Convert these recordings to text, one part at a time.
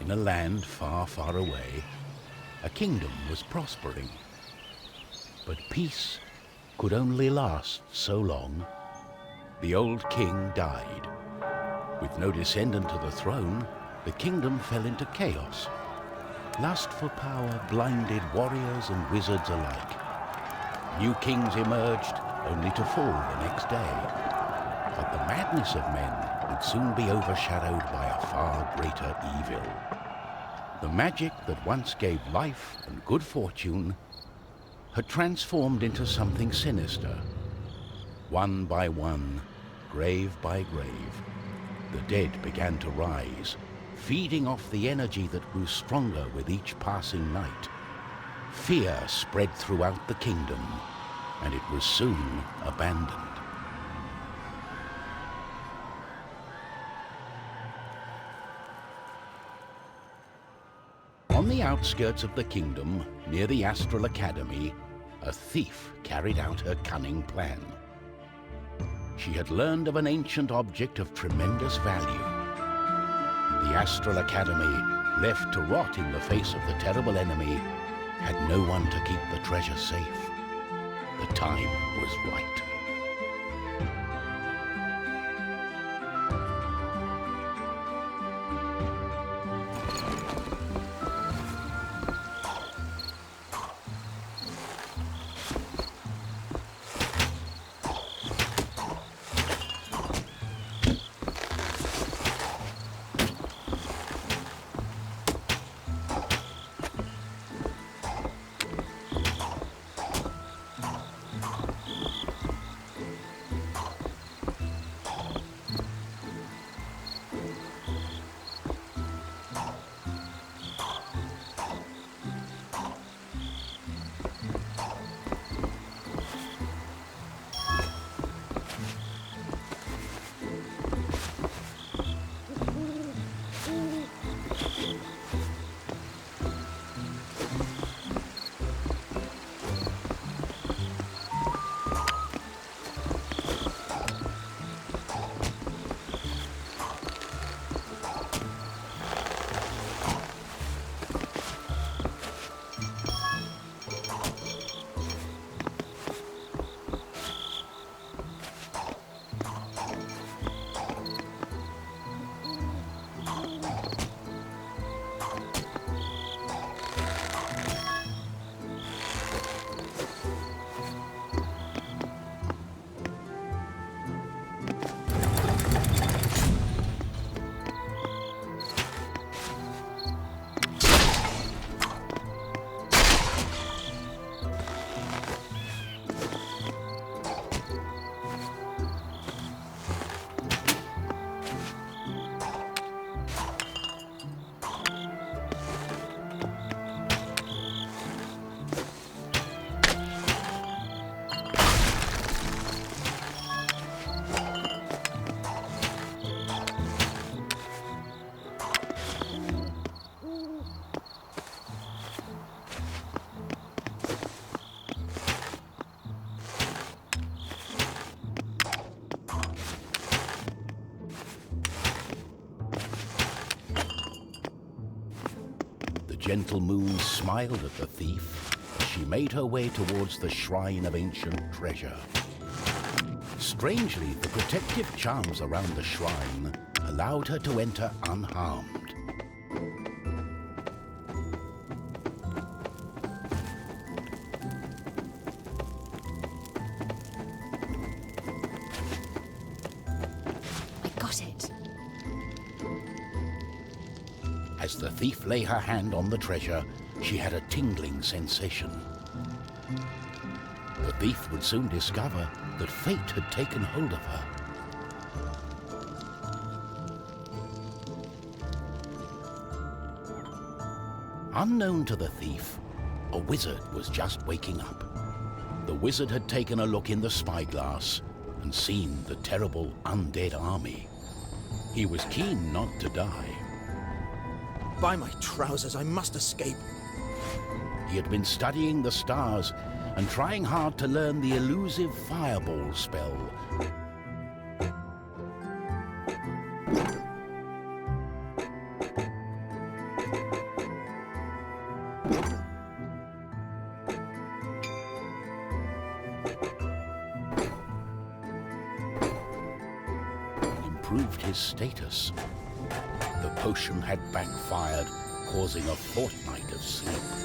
In a land far, far away, a kingdom was prospering. But peace could only last so long. The old king died. With no descendant to the throne, the kingdom fell into chaos. Lust for power blinded warriors and wizards alike. New kings emerged, only to fall the next day. But the madness of men would soon be overshadowed by a far greater evil. The magic that once gave life and good fortune had transformed into something sinister. One by one, grave by grave, the dead began to rise, feeding off the energy that grew stronger with each passing night. Fear spread throughout the kingdom, and it was soon abandoned. On the outskirts of the kingdom, near the Astral Academy, a thief carried out her cunning plan. She had learned of an ancient object of tremendous value. The Astral Academy, left to rot in the face of the terrible enemy, had no one to keep the treasure safe. The time was right. The gentle moon smiled at the thief as she made her way towards the shrine of ancient treasure. Strangely, the protective charms around the shrine allowed her to enter unharmed. I got it. As the thief lay her hand on the treasure, she had a tingling sensation. The thief would soon discover that fate had taken hold of her. Unknown to the thief, a wizard was just waking up. The wizard had taken a look in the spyglass and seen the terrible undead army. He was keen not to die. By my trousers, I must escape. He had been studying the stars and trying hard to learn the elusive fireball spell. his status. The potion had backfired, causing a fortnight of sleep.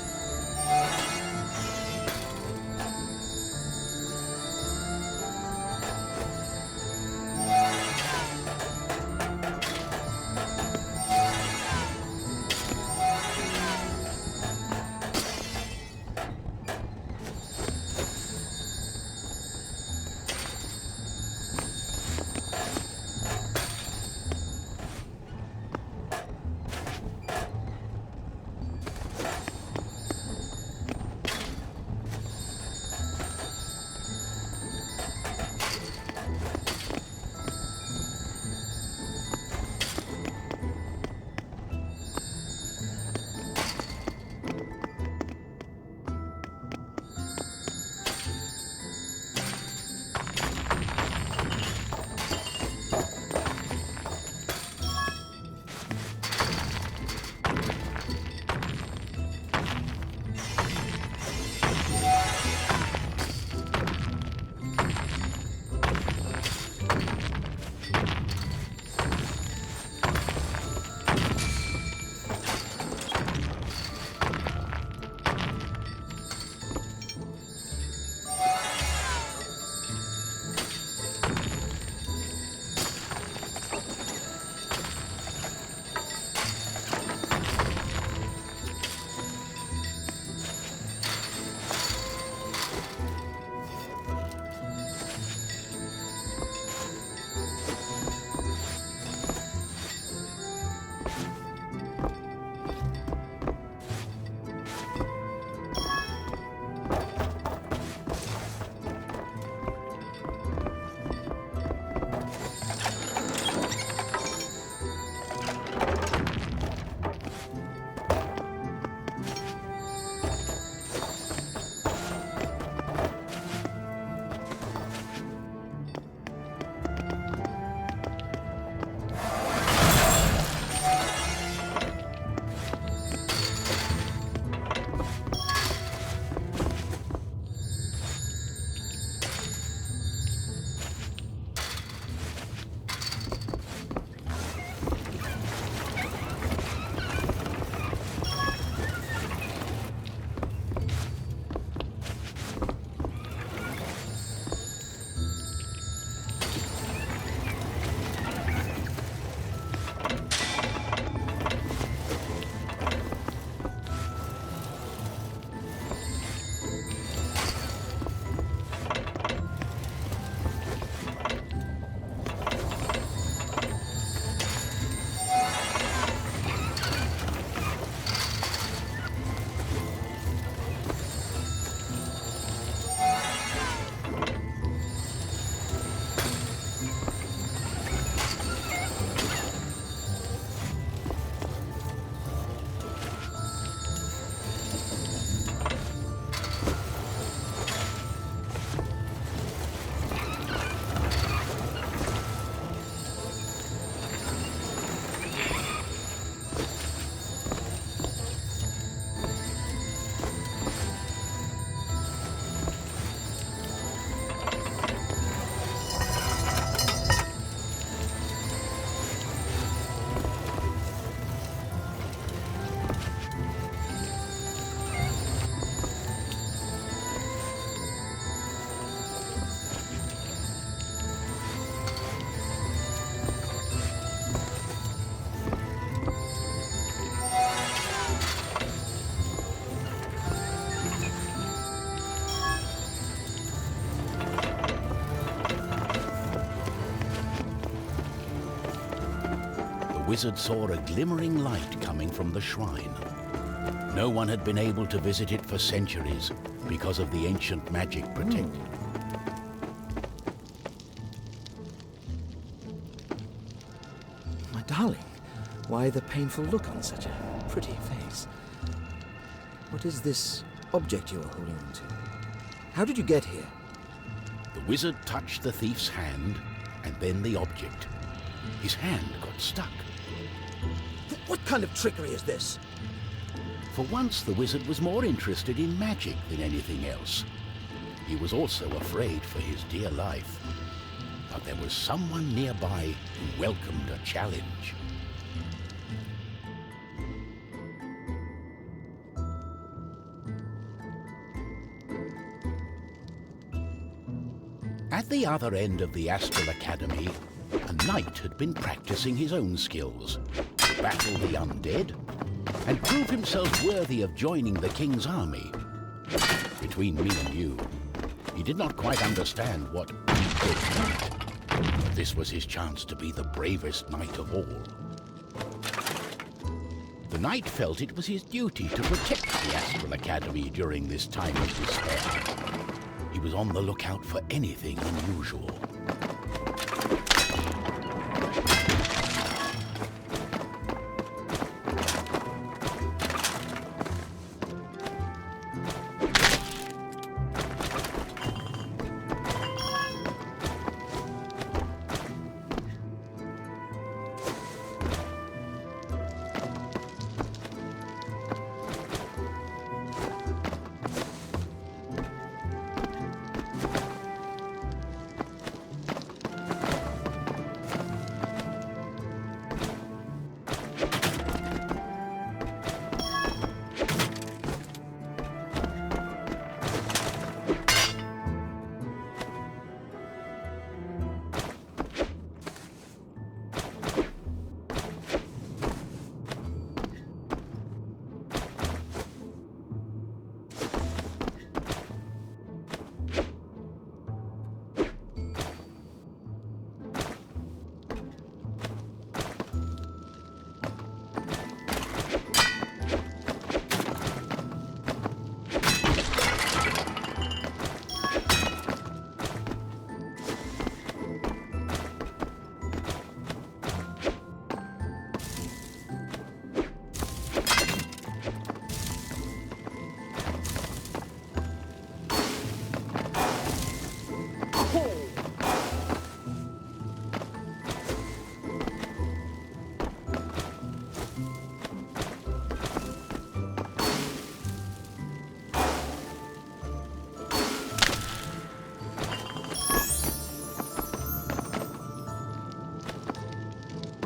Wizard saw a glimmering light coming from the shrine. No one had been able to visit it for centuries because of the ancient magic protecting it. My darling, why the painful look on such a pretty face? What is this object you are holding on to? How did you get here? The wizard touched the thief's hand, and then the object. His hand got stuck. What kind of trickery is this? For once, the wizard was more interested in magic than anything else. He was also afraid for his dear life. but there was someone nearby who welcomed a challenge. At the other end of the Astral Academy, a knight had been practicing his own skills to battle the undead and prove himself worthy of joining the king's army. Between me and you, he did not quite understand what good meant, but this was his chance to be the bravest knight of all. The knight felt it was his duty to protect the Astral Academy during this time of despair. He was on the lookout for anything unusual.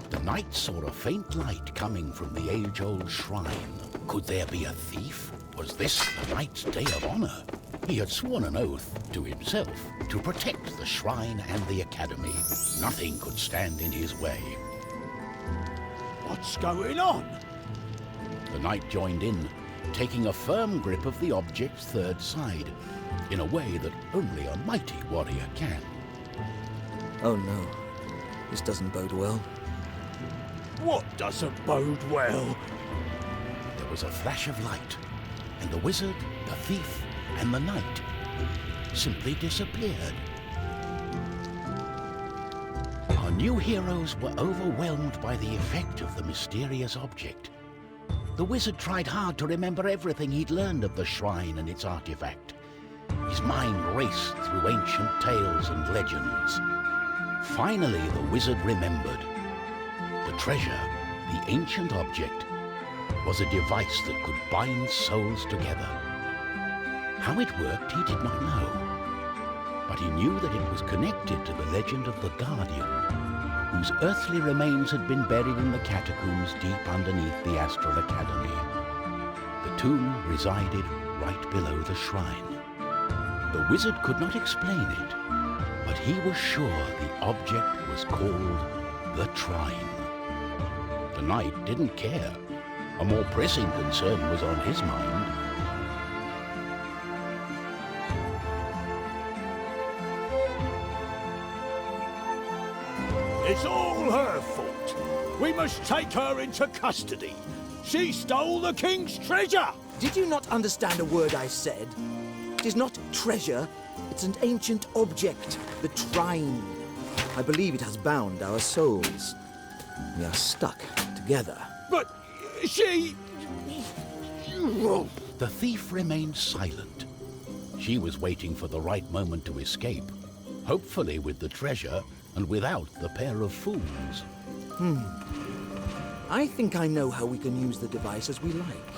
The knight saw a faint light coming from the age-old shrine. Could there be a thief? Was this the knight's day of honor? He had sworn an oath to himself to protect the shrine and the academy. Nothing could stand in his way. What's going on? The knight joined in, taking a firm grip of the object's third side, in a way that only a mighty warrior can. Oh no, this doesn't bode well. What doesn't bode well? There was a flash of light, and the wizard, the thief, and the knight simply disappeared. Our new heroes were overwhelmed by the effect of the mysterious object. The wizard tried hard to remember everything he'd learned of the shrine and its artifact. His mind raced through ancient tales and legends. Finally, the wizard remembered. The treasure, the ancient object, was a device that could bind souls together. How it worked, he did not know. But he knew that it was connected to the legend of the Guardian, whose earthly remains had been buried in the catacombs deep underneath the Astral Academy. The tomb resided right below the shrine. The wizard could not explain it, but he was sure the object was called the Trine. The knight didn't care. A more pressing concern was on his mind. It's all her fault. We must take her into custody. She stole the king's treasure! Did you not understand a word I said? It is not treasure, it's an ancient object, the Trine. I believe it has bound our souls. We are stuck together. But she... The thief remained silent. She was waiting for the right moment to escape, hopefully with the treasure and without the pair of fools. I think I know how we can use the device as we like.